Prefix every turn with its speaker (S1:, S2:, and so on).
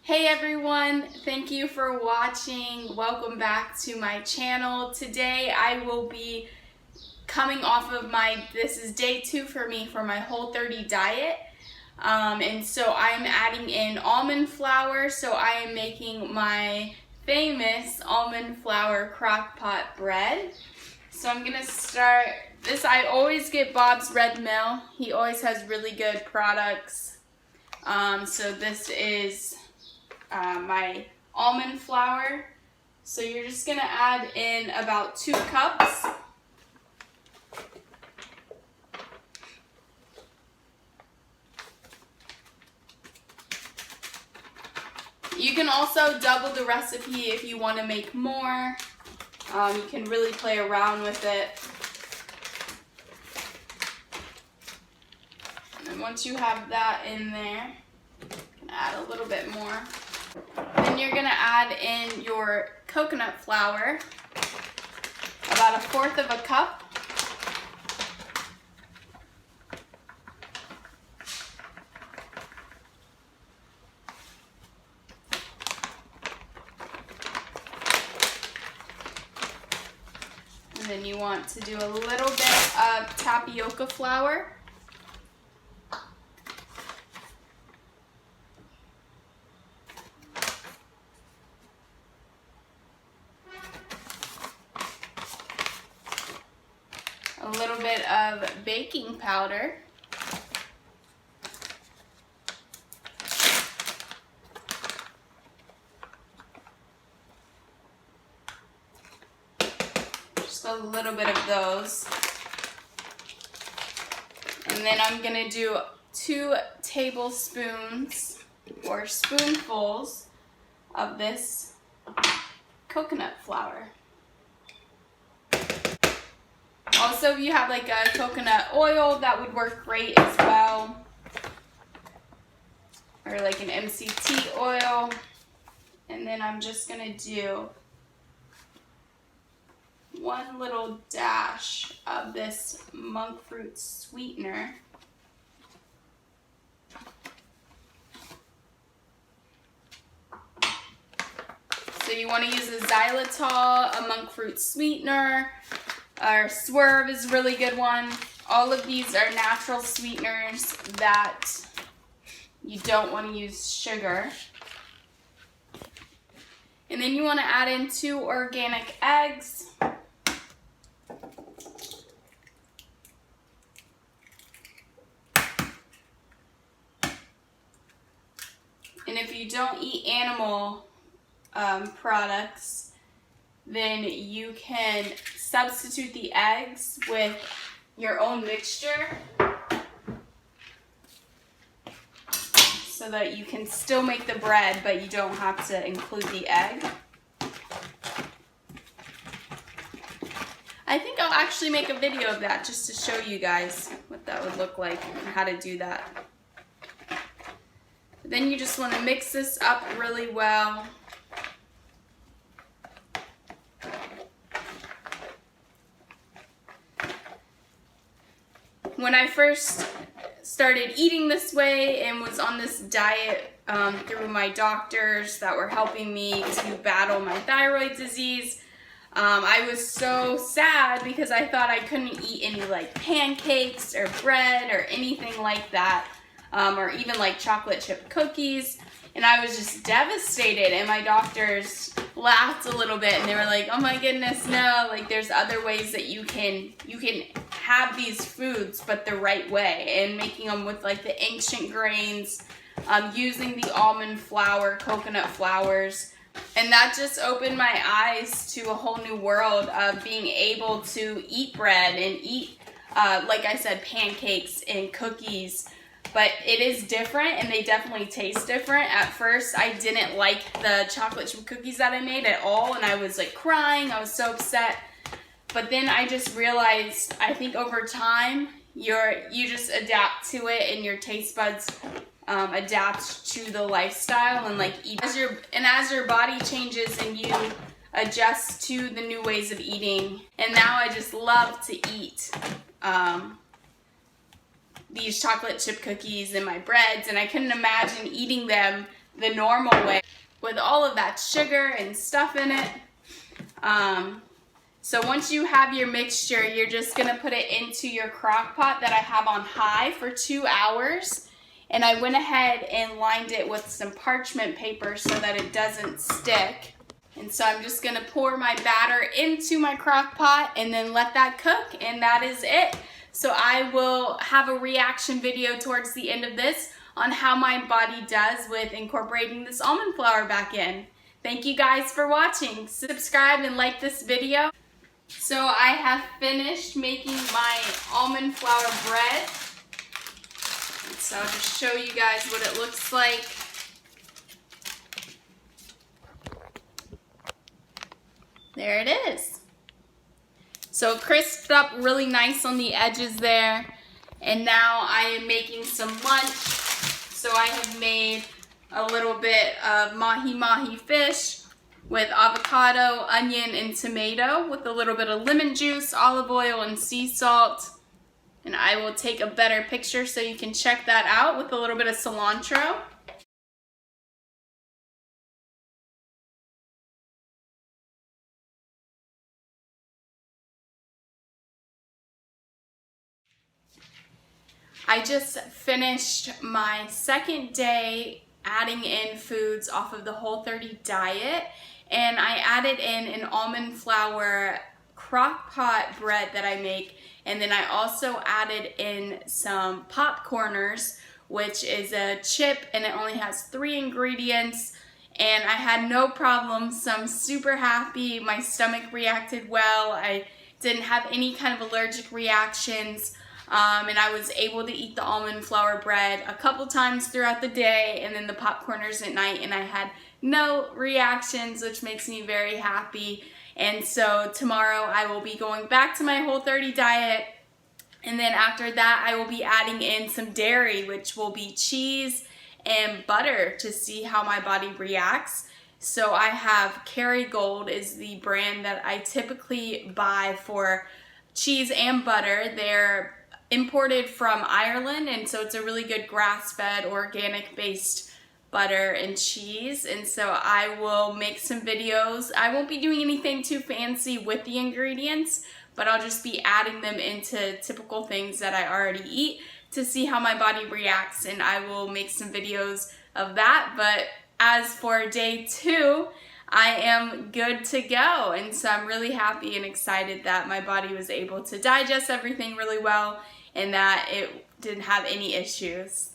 S1: Hey everyone, thank you for watching. Welcome back to my channel. Today I will be coming off of this is day 2 for me for my Whole30 diet. And so I'm adding in almond flour. So I am making my famous almond flour crock-pot bread. So I'm gonna start this. I always get Bob's Red Mill. He always has really good products. So this is my almond flour. So you're just gonna add in about 2 cups. You can also double the recipe if you want to make more. You can really play around with it. And then once you have that in there, you can add a little bit more. Then you're going to add in your coconut flour, about 1/4 of a cup. And then you want to do a little bit of tapioca flour. A little bit of baking powder. Just a little bit of those. And then I'm gonna do 2 tablespoons or spoonfuls of this coconut flour. Also, if you have like a coconut oil, that would work great as well. Or like an MCT oil. And then I'm just gonna do 1 little dash of this monk fruit sweetener. So you want to use a xylitol, a monk fruit sweetener, or Swerve is a really good one. All of these are natural sweeteners that you don't want to use sugar. And then you want to add in 2 organic eggs. And if you don't eat animal products, then you can substitute the eggs with your own mixture so that you can still make the bread, but you don't have to include the egg. I think I'll actually make a video of that just to show you guys what that would look like and how to do that. Then you just want to mix this up really well. When I first started eating this way and was on this diet through my doctors that were helping me to battle my thyroid disease, I was so sad because I thought I couldn't eat any like pancakes or bread or anything like that, or even like chocolate chip cookies. And I was just devastated, and my doctors laughed a little bit and they were like, oh my goodness, no, like there's other ways that you can have these foods but the right way, and making them with like the ancient grains, using the almond flour, coconut flours. And that just opened my eyes to a whole new world of being able to eat bread and eat, like I said, pancakes and cookies. But it is different, and they definitely taste different. At first, I didn't like the chocolate chip cookies that I made at all, and I was like crying. I was so upset. But then I just realized, I think over time, you just adapt to it, and your taste buds adapt to the lifestyle, and like eat as your body changes and you adjust to the new ways of eating. And now I just love to eat these chocolate chip cookies and my breads, and I couldn't imagine eating them the normal way with all of that sugar and stuff in it. So once you have your mixture, you're just gonna put it into your crock pot that I have on high for 2 hours. And I went ahead and lined it with some parchment paper so that it doesn't stick. And so I'm just gonna pour my batter into my crock pot and then let that cook, and that is it. So I will have a reaction video towards the end of this on how my body does with incorporating this almond flour back in. Thank you guys for watching. Subscribe and like this video. So I have finished making my almond flour bread. So I'll just show you guys what it looks like. There it is. So it crisped up really nice on the edges there. And now I am making some lunch. So I have made a little bit of mahi-mahi fish with avocado, onion, and tomato with a little bit of lemon juice, olive oil, and sea salt. And I will take a better picture so you can check that out with a little bit of cilantro. I just finished my second day adding in foods off of the Whole30 diet, and I added in an almond flour crock pot bread that I make, and then I also added in some popcorners, which is a chip, and it only has 3 ingredients, and I had no problems, so I'm super happy. My stomach reacted well. I didn't have any kind of allergic reactions. And I was able to eat the almond flour bread a couple times throughout the day and then the popcorners at night, and I had no reactions, which makes me very happy. And so tomorrow I will be going back to my Whole30 diet, and then after that I will be adding in some dairy, which will be cheese and butter, to see how my body reacts. So I have Kerrygold is the brand that I typically buy for cheese and butter. They're imported from Ireland, and so it's a really good grass-fed, organic-based butter and cheese. And so I will make some videos. I won't be doing anything too fancy with the ingredients, but I'll just be adding them into typical things that I already eat to see how my body reacts, and I will make some videos of that. But as for day 2, I am good to go, and so I'm really happy and excited that my body was able to digest everything really well and that it didn't have any issues.